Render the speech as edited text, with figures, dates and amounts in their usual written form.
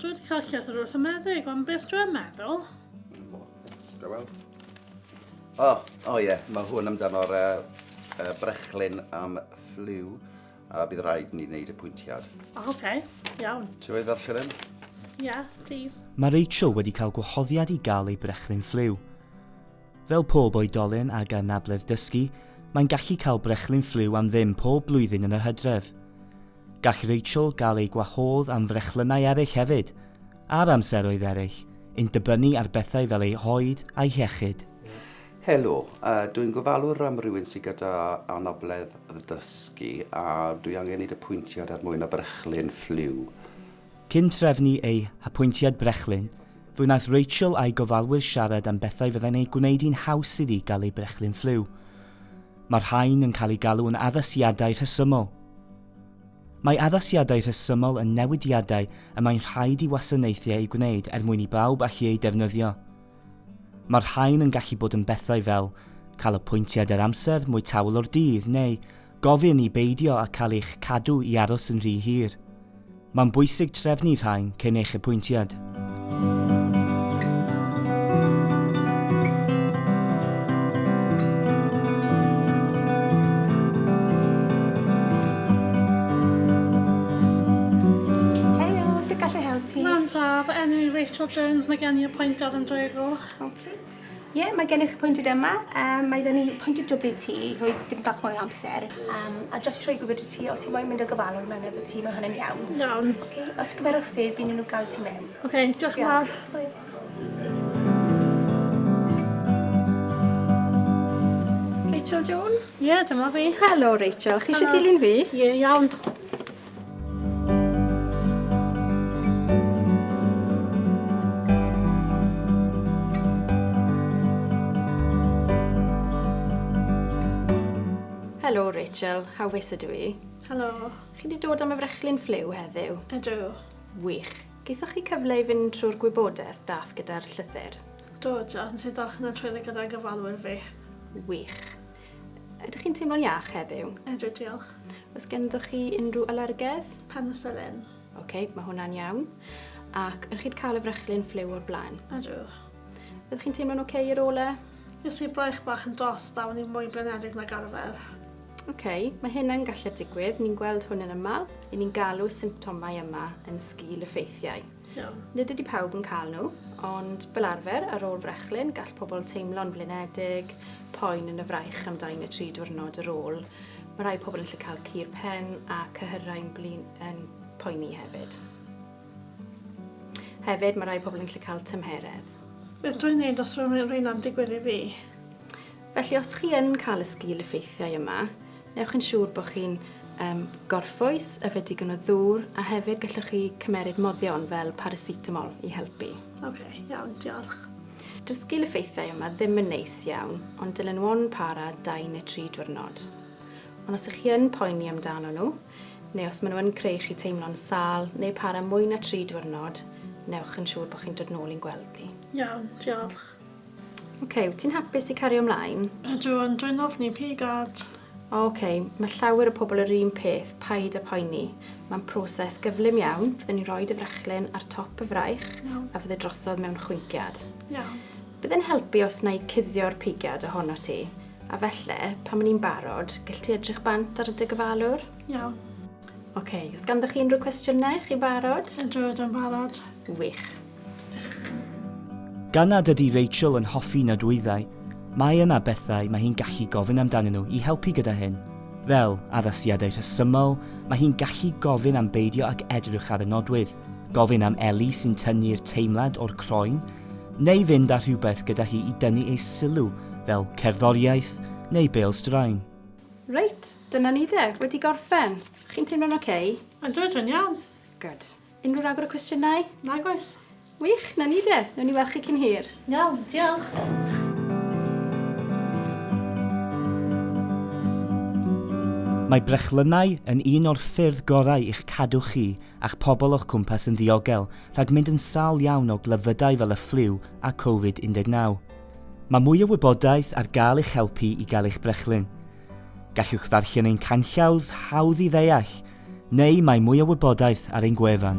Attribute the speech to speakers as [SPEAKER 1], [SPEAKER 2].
[SPEAKER 1] dwi wedi cael llythyr wrth y meddyg, ond beth dwi'n meddwl?
[SPEAKER 2] Da wel. Ie, mae hwn amdano'r brechlyn am ffliw, a bydd rhaid ni wneud y pwyntiad.
[SPEAKER 1] Oce, iawn.
[SPEAKER 2] Ti wedi ddarllen hyn?
[SPEAKER 1] Yeah, please.
[SPEAKER 3] Mae Rachel wedi cael gwahoddiad i gael ei brechlyn ffliw. Fel pob oedolyn ag anabledd dysgu, mae'n gallu cael brechlyn ffliw am ddim pob blwyddyn yn yr Hydref. Gall Rachel gael ei gwahodd am frechlynau eraill hefyd, a'r amseroedd eraill, yn dibynnu ar bethau fel ei hoed a'i hiechyd.
[SPEAKER 2] Helo, dwi'n gofalwr am rywun sydd gyda anabledd ddysgu a dwi angen wneud y pwyntiad er mwyn y brechlyn ffliw.
[SPEAKER 3] Cyn trefnu ei apwyntiad brechlyn, fe wnaeth Rachel a'i gofalwyr siarad am bethau fyddai'n ei gwneud hi'n haws iddi gael ei brechlyn ffliw. Mae'r rhain yn cael ei galw yn addasiadau rhesymol. Mae addasiadau rhesymol yn newidiadau a mae'n rhaid i wasanaethiau ei gwneud er mwyn i bawb allu ei defnyddio. Mae'r rhain yn gallu bod yn bethau fel cael apwyntiad ar amser mwy tawl o'r dydd neu gofyn i beidio a cael eich cadw i aros yn rhy hir. Mae'n bwysig trefnu rhain cyn eich apwyntiad.
[SPEAKER 1] Enw Rachel Jones, mae gen i apwyntiad am 2 gloch.
[SPEAKER 4] Ie, mae gen i'ch apwyntiad yma. Mae gen i apwyntiad dwbl i ti, rhoi dim bach mwy o amser. A jyst i rhoi gwybod i ti, os i moyn mynd o gyfalwr mewn efo ti, mae hwnna'n iawn.
[SPEAKER 1] Iawn.
[SPEAKER 4] Os gyfer o sydd, bydd nhw gael ti mewn.
[SPEAKER 1] Diolch yn fawr.
[SPEAKER 5] Rachel Jones?
[SPEAKER 1] Ie, dyma fi.
[SPEAKER 5] Helo Rachel, chi eisiau dilyn fi?
[SPEAKER 1] Ie, iawn.
[SPEAKER 5] Helo Rachel, hawys ydw i.
[SPEAKER 1] Helo.
[SPEAKER 5] Chi wedi dod am y frechlyn ffliw heddiw?
[SPEAKER 1] Ydw.
[SPEAKER 5] Wych. Geithoch chi cyfle i fynd trwy'r gwybodaeth dath gyda'r llythyr?
[SPEAKER 1] Do, John, sy'n darllen yn trwy'r gyda'r gyfalwyr fi.
[SPEAKER 5] Wych. Ydych chi'n teimlo'n iach heddiw?
[SPEAKER 1] Ydw, diolch.
[SPEAKER 5] Oes genddoch chi unrhyw alergedd?
[SPEAKER 1] Penicillin.
[SPEAKER 5] Mae hwnna'n iawn. Ac ydych chi'n cael y frechlyn ffliw o'r blaen?
[SPEAKER 1] Ydw.
[SPEAKER 5] Ydych chi'n teimlo'n oce i'r ole?
[SPEAKER 1] Ys i braich bach yn dost, a wedi mwy blinedig nag arfer.
[SPEAKER 5] Mae hynna'n gallu digwydd. Ni'n gweld hwn yn ymal. Ni'n galw symptomau yma yn sgil-effeithiau. Nid ydy pawb yn cael nhw, ond fel arfer ar ôl brechlyn gall pobl teimlo'n blinedig, poen yn y fraich am 2 neu 3 diwrnod ar ôl. Mae rai pobl yn gallu cael cur pen a cyhyrau'n yn poeni hefyd. Hefyd mae rai pobl yn gallu cael tymheredd.
[SPEAKER 1] Beth dwi'n neud os rwy'n am digwydd i fi?
[SPEAKER 5] Felly os chi yn cael y sgil-effeithiau yma, newch yn siŵr bod chi'n gorffwys, yfed digon o ddŵr, a hefyd gallwch chi cymeryd moddion fel paracetamol i helpu.
[SPEAKER 1] Iawn, diolch.
[SPEAKER 5] Dyw'r sgil-effeithiau yma ddim yn neis iawn, ond dylen nhw'n para 2 neu 3 diwrnod. Ond os ych chi yn poeni amdano nhw, neu os maen nhw yn creu chi teimlo'n sâl, neu para mwy na 3 diwrnod, newch yn siŵr bod chi'n dod nôl i'n gweld ni.
[SPEAKER 1] Iawn, diolch.
[SPEAKER 5] Wyt ti'n hapus i cario ymlaen?
[SPEAKER 1] Ydw, ond dwi'n ofni pigad.
[SPEAKER 5] Mae llawer o pobl yr un peth, paid a poeni. Mae'n proses gyflym iawn, fyddwn ni'n rhoi y frechlyn ar top y fraich, a fydde drosodd mewn chwynkiad. Byddai'n helpu os na i cuddio'r pigiad ohono ti, a felly, pan ma'n ni'n barod, gall ti edrych bant ar y dy gyfalwr?
[SPEAKER 1] Iawn.
[SPEAKER 5] Os ganddoch chi unrhyw cwestiynau, chi barod?
[SPEAKER 1] Ydw, dwi'n barod.
[SPEAKER 5] Wych.
[SPEAKER 3] Gan nad ydy Rachel yn hoffi nodwyddau, mae yna bethau mae hi'n gallu gofyn amdanyn nhw i helpu gyda hyn. Fel addasiadau rhesymol, mae hi'n gallu gofyn am beidio ag edrych ar y nodwydd, gofyn am Eli sy'n tynnu'r teimlad o'r croen, neu fynd ar rhywbeth gyda hi i dynnu ei sylw fel cerddoriaeth neu bêl straen.
[SPEAKER 5] Reit, dyna ni de, wedi gorffen. Chi'n teimlo'n oce?
[SPEAKER 1] Ydw, dwi'n iawn.
[SPEAKER 5] Good. Unrhyw ragor o cwestiynau?
[SPEAKER 1] Nag oes.
[SPEAKER 5] Wych, na ni de. Newn ni weld chi cyn hir.
[SPEAKER 1] Iawn, diolch.
[SPEAKER 3] Mae brechlynau yn un o'r ffyrdd gorau i'ch cadw chi a'ch pobl o'ch cwmpas yn ddiogel rhag mynd yn sâl iawn o glyfydau fel y ffliw a Covid-19. Mae mwy o wybodaeth ar gael eich helpu i gael eich brechlyn. Gallwch ddarllen ein canllawdd hawdd i ddeall, neu mae mwy o wybodaeth ar ein gwefan.